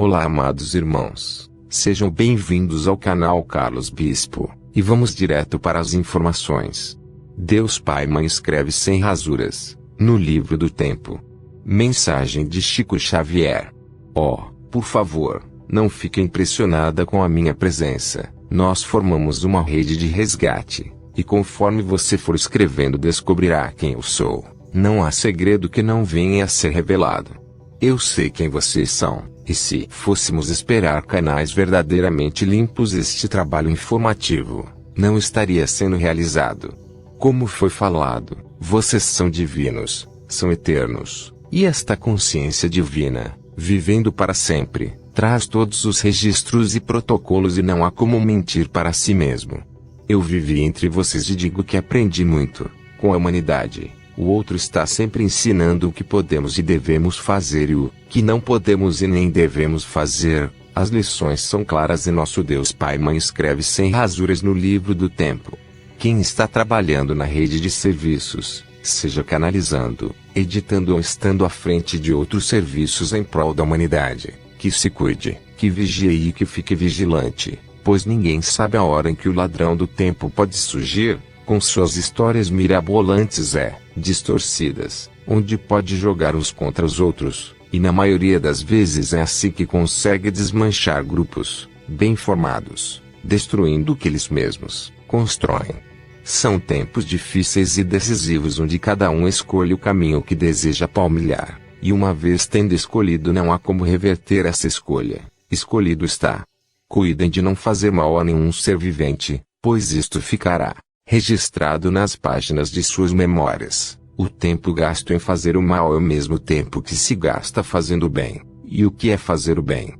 Olá, amados irmãos, sejam bem-vindos ao canal Carlos Bispo, e vamos direto para as informações. Deus Pai Mãe escreve sem rasuras, no livro do tempo. Mensagem de Chico Xavier. Por favor, não fique impressionada com a minha presença, nós formamos uma rede de resgate, e conforme você for escrevendo descobrirá quem eu sou, não há segredo que não venha a ser revelado. Eu sei quem vocês são. E se fôssemos esperar canais verdadeiramente limpos, este trabalho informativo não estaria sendo realizado. Como foi falado, vocês são divinos, são eternos, e esta consciência divina, vivendo para sempre, traz todos os registros e protocolos e não há como mentir para si mesmo. Eu vivi entre vocês e digo que aprendi muito com a humanidade. O outro está sempre ensinando o que podemos e devemos fazer e o que não podemos e nem devemos fazer. As lições são claras e nosso Deus Pai Mãe escreve sem rasuras no livro do tempo. Quem está trabalhando na rede de serviços, seja canalizando, editando ou estando à frente de outros serviços em prol da humanidade, que se cuide, que vigie e que fique vigilante, pois ninguém sabe a hora em que o ladrão do tempo pode surgir, com suas histórias mirabolantes distorcidas, onde pode jogar uns contra os outros, e na maioria das vezes é assim que consegue desmanchar grupos, bem formados, destruindo o que eles mesmos constroem. São tempos difíceis e decisivos onde cada um escolhe o caminho que deseja palmilhar, e uma vez tendo escolhido não há como reverter essa escolha, escolhido está. Cuidem de não fazer mal a nenhum ser vivente, pois isto ficará registrado nas páginas de suas memórias. O tempo gasto em fazer o mal é o mesmo tempo que se gasta fazendo o bem. E o que é fazer o bem?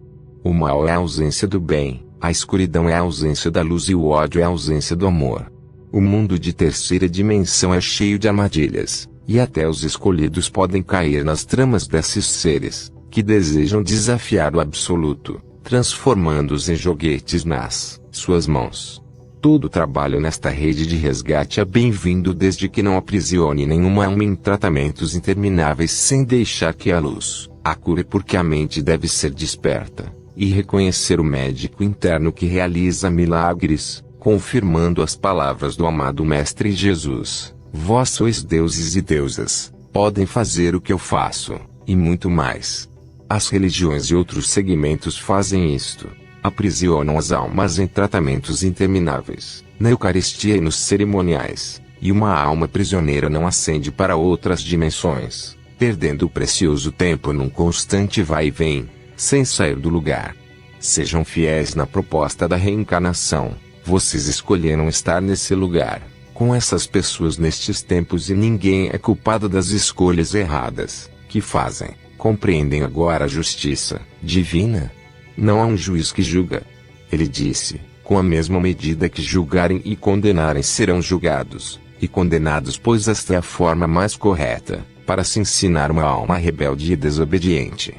O mal é a ausência do bem, a escuridão é a ausência da luz e o ódio é a ausência do amor. O mundo de terceira dimensão é cheio de armadilhas, e até os escolhidos podem cair nas tramas desses seres, que desejam desafiar o absoluto, transformando-os em joguetes nas suas mãos. Todo trabalho nesta rede de resgate é bem-vindo desde que não aprisione nenhuma alma em tratamentos intermináveis sem deixar que a luz a cure, porque a mente deve ser desperta, e reconhecer o médico interno que realiza milagres, confirmando as palavras do amado Mestre Jesus: vós sois deuses e deusas, podem fazer o que eu faço, e muito mais. As religiões e outros segmentos fazem isto. Aprisionam as almas em tratamentos intermináveis, na Eucaristia e nos cerimoniais, e uma alma prisioneira não ascende para outras dimensões, perdendo o precioso tempo num constante vai e vem, sem sair do lugar. Sejam fiéis na proposta da reencarnação, vocês escolheram estar nesse lugar, com essas pessoas nestes tempos e ninguém é culpado das escolhas erradas que fazem. Compreendem agora a justiça divina? Não há um juiz que julga. Ele disse: com a mesma medida que julgarem e condenarem serão julgados, e condenados, pois esta é a forma mais correta, para se ensinar uma alma rebelde e desobediente.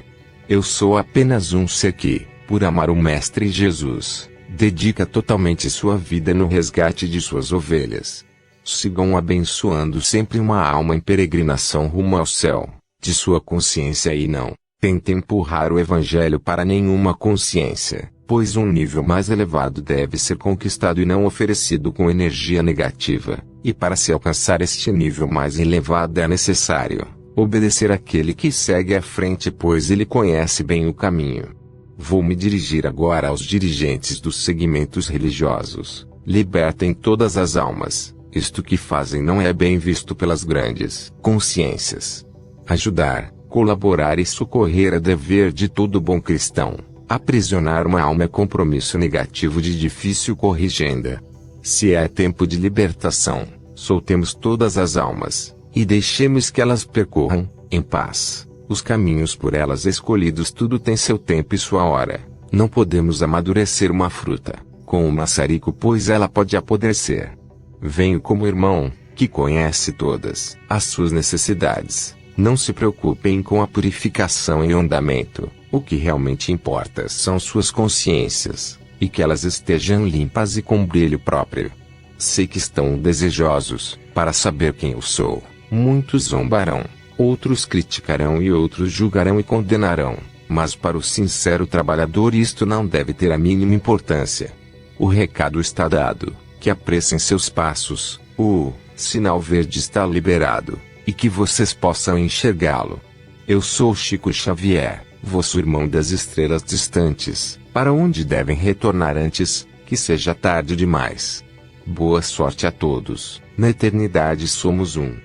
Eu sou apenas um ser que, por amar o Mestre Jesus, dedica totalmente sua vida no resgate de suas ovelhas. Sigam abençoando sempre uma alma em peregrinação rumo ao céu, de sua consciência e não tente empurrar o Evangelho para nenhuma consciência, pois um nível mais elevado deve ser conquistado e não oferecido com energia negativa, e para se alcançar este nível mais elevado é necessário obedecer àquele que segue à frente, pois ele conhece bem o caminho. Vou me dirigir agora aos dirigentes dos segmentos religiosos: libertem todas as almas, isto que fazem não é bem visto pelas grandes consciências. Ajudar, colaborar e socorrer é dever de todo bom cristão. Aprisionar uma alma é compromisso negativo de difícil corrigenda. Se é tempo de libertação, soltemos todas as almas, e deixemos que elas percorram, em paz, os caminhos por elas escolhidos. Tudo tem seu tempo e sua hora. Não podemos amadurecer uma fruta com um maçarico, pois ela pode apodrecer. Venho como irmão, que conhece todas as suas necessidades. Não se preocupem com a purificação em andamento, o que realmente importa são suas consciências, e que elas estejam limpas e com brilho próprio. Sei que estão desejosos, para saber quem eu sou. Muitos zombarão, outros criticarão e outros julgarão e condenarão. Mas para o sincero trabalhador isto não deve ter a mínima importância. O recado está dado, que apressem seus passos, o sinal verde está liberado, e que vocês possam enxergá-lo. Eu sou Chico Xavier, vosso irmão das estrelas distantes, para onde devem retornar antes que seja tarde demais. Boa sorte a todos, na eternidade somos um.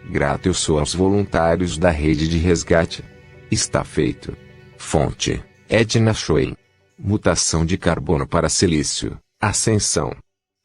Grato eu sou aos voluntários da rede de resgate. Está feito. Fonte: Edna Schoen. Mutação de carbono para silício, ascensão.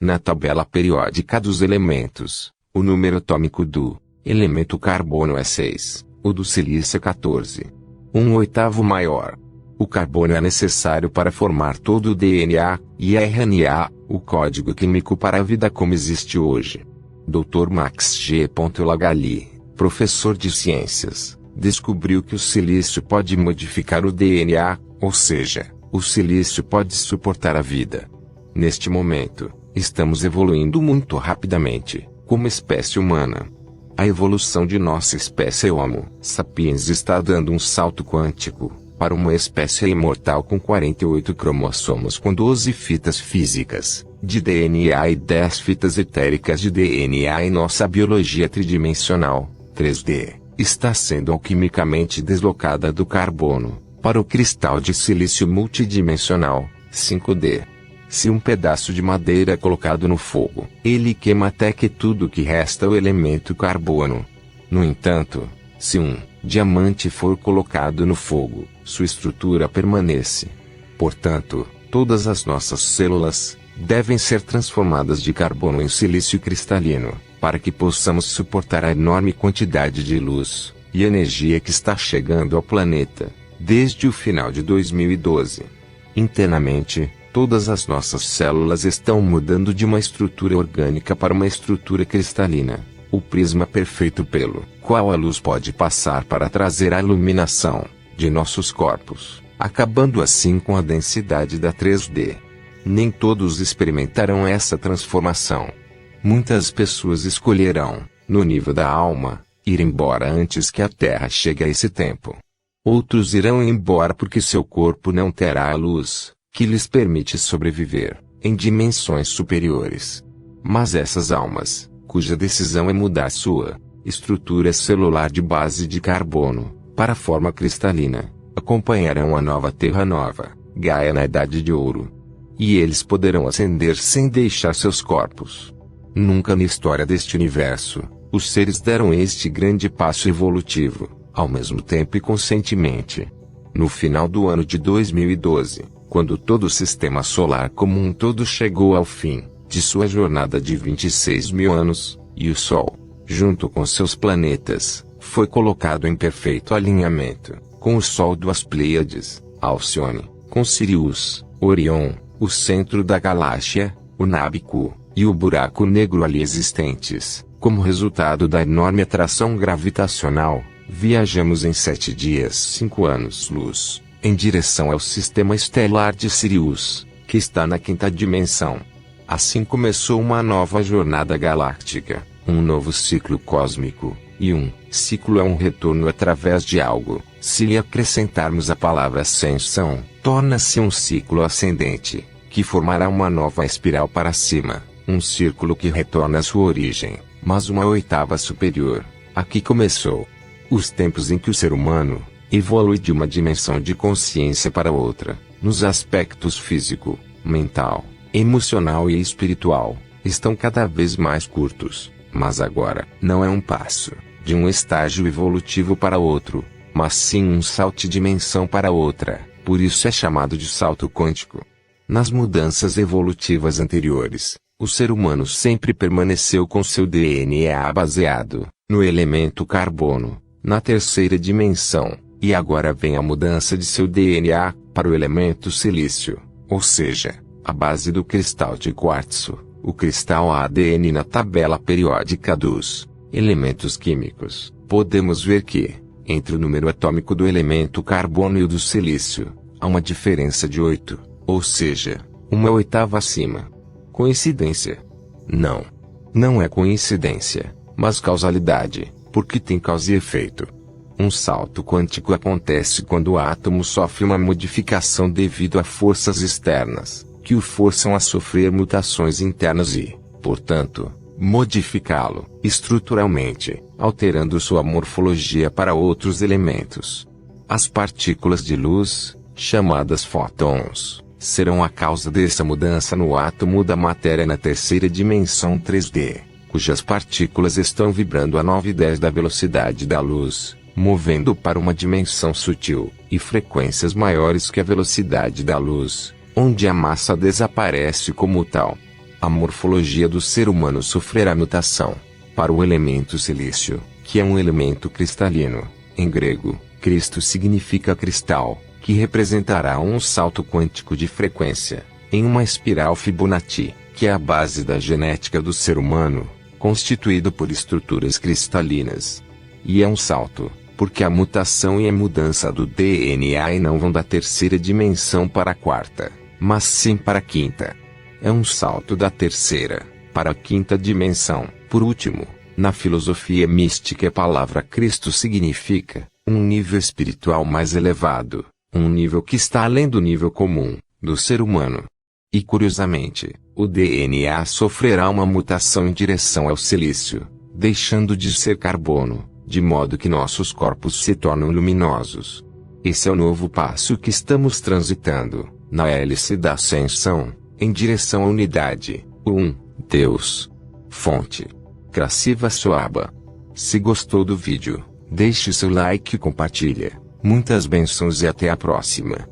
Na tabela periódica dos elementos, o número atômico do elemento carbono é 6, o do silício é 14. 1/8 maior. O carbono é necessário para formar todo o DNA e RNA, o código químico para a vida como existe hoje. Dr. Max G. Lagali, professor de ciências, descobriu que o silício pode modificar o DNA, ou seja, o silício pode suportar a vida. Neste momento, estamos evoluindo muito rapidamente, como espécie humana. A evolução de nossa espécie Homo sapiens está dando um salto quântico, para uma espécie imortal com 48 cromossomos com 12 fitas físicas de DNA e 10 fitas etéricas de DNA em nossa biologia tridimensional, 3D, está sendo alquimicamente deslocada do carbono, para o cristal de silício multidimensional, 5D. Se um pedaço de madeira é colocado no fogo, ele queima até que tudo que resta é o elemento carbono. No entanto, se um diamante for colocado no fogo, sua estrutura permanece. Portanto, todas as nossas células devem ser transformadas de carbono em silício cristalino, para que possamos suportar a enorme quantidade de luz e energia que está chegando ao planeta, desde o final de 2012. Internamente, todas as nossas células estão mudando de uma estrutura orgânica para uma estrutura cristalina, o prisma perfeito pelo qual a luz pode passar para trazer a iluminação de nossos corpos, acabando assim com a densidade da 3D. Nem todos experimentarão essa transformação. Muitas pessoas escolherão, no nível da alma, ir embora antes que a Terra chegue a esse tempo. Outros irão embora porque seu corpo não terá a luz que lhes permite sobreviver em dimensões superiores. Mas essas almas, cuja decisão é mudar sua estrutura celular de base de carbono para a forma cristalina, acompanharão a nova Terra Nova, Gaia na Idade de Ouro. E eles poderão ascender sem deixar seus corpos. Nunca na história deste universo, os seres deram este grande passo evolutivo, ao mesmo tempo e conscientemente. No final do ano de 2012, quando todo o sistema solar como um todo chegou ao fim de sua jornada de 26 mil anos, e o Sol, junto com seus planetas, foi colocado em perfeito alinhamento, com o Sol das Pleiades, Alcione, com Sirius, Orion, o centro da galáxia, o Nábico, e o buraco negro ali existentes. Como resultado da enorme atração gravitacional, viajamos em 7 dias 5 anos-luz, em direção ao sistema estelar de Sirius, que está na 5ª dimensão. Assim começou uma nova jornada galáctica, um novo ciclo cósmico, e um ciclo é um retorno através de algo. Se lhe acrescentarmos a palavra ascensão, torna-se um ciclo ascendente, que formará uma nova espiral para cima, um círculo que retorna à sua origem, mas uma oitava superior. Aqui começou os tempos em que o ser humano evolui de uma dimensão de consciência para outra, nos aspectos físico, mental, emocional e espiritual, estão cada vez mais curtos, mas agora não é um passo de um estágio evolutivo para outro, mas sim um salto de dimensão para outra, por isso é chamado de salto quântico. Nas mudanças evolutivas anteriores, o ser humano sempre permaneceu com seu DNA baseado no elemento carbono, na 3ª dimensão, e agora vem a mudança de seu DNA para o elemento silício, ou seja, a base do cristal de quartzo, o cristal ADN na tabela periódica dos elementos químicos. Podemos ver que, entre o número atômico do elemento carbono e o do silício, há uma diferença de 8, ou seja, uma oitava acima. Coincidência? Não. Não é coincidência, mas causalidade, porque tem causa e efeito. Um salto quântico acontece quando o átomo sofre uma modificação devido a forças externas, que o forçam a sofrer mutações internas e, portanto, modificá-lo estruturalmente, alterando sua morfologia para outros elementos. As partículas de luz, chamadas fótons, serão a causa dessa mudança no átomo da matéria na terceira dimensão 3D, cujas partículas estão vibrando a 9/10 da velocidade da luz, movendo para uma dimensão sutil, e frequências maiores que a velocidade da luz, onde a massa desaparece como tal. A morfologia do ser humano sofrerá mutação para o elemento silício, que é um elemento cristalino. Em grego, Cristo significa cristal, que representará um salto quântico de frequência, em uma espiral Fibonacci, que é a base da genética do ser humano, constituído por estruturas cristalinas. E é um salto, porque a mutação e a mudança do DNA não vão da terceira dimensão para a quarta, mas sim para a quinta. É um salto da terceira para a quinta dimensão. Por último, na filosofia mística a palavra Cristo significa um nível espiritual mais elevado, um nível que está além do nível comum do ser humano. E curiosamente, o DNA sofrerá uma mutação em direção ao silício, deixando de ser carbono, de modo que nossos corpos se tornam luminosos. Esse é o novo passo que estamos transitando, na hélice da ascensão, em direção à unidade, Deus. Fonte: Krasiva Soaba. Se gostou do vídeo, deixe seu like e compartilha. Muitas bênçãos e até a próxima.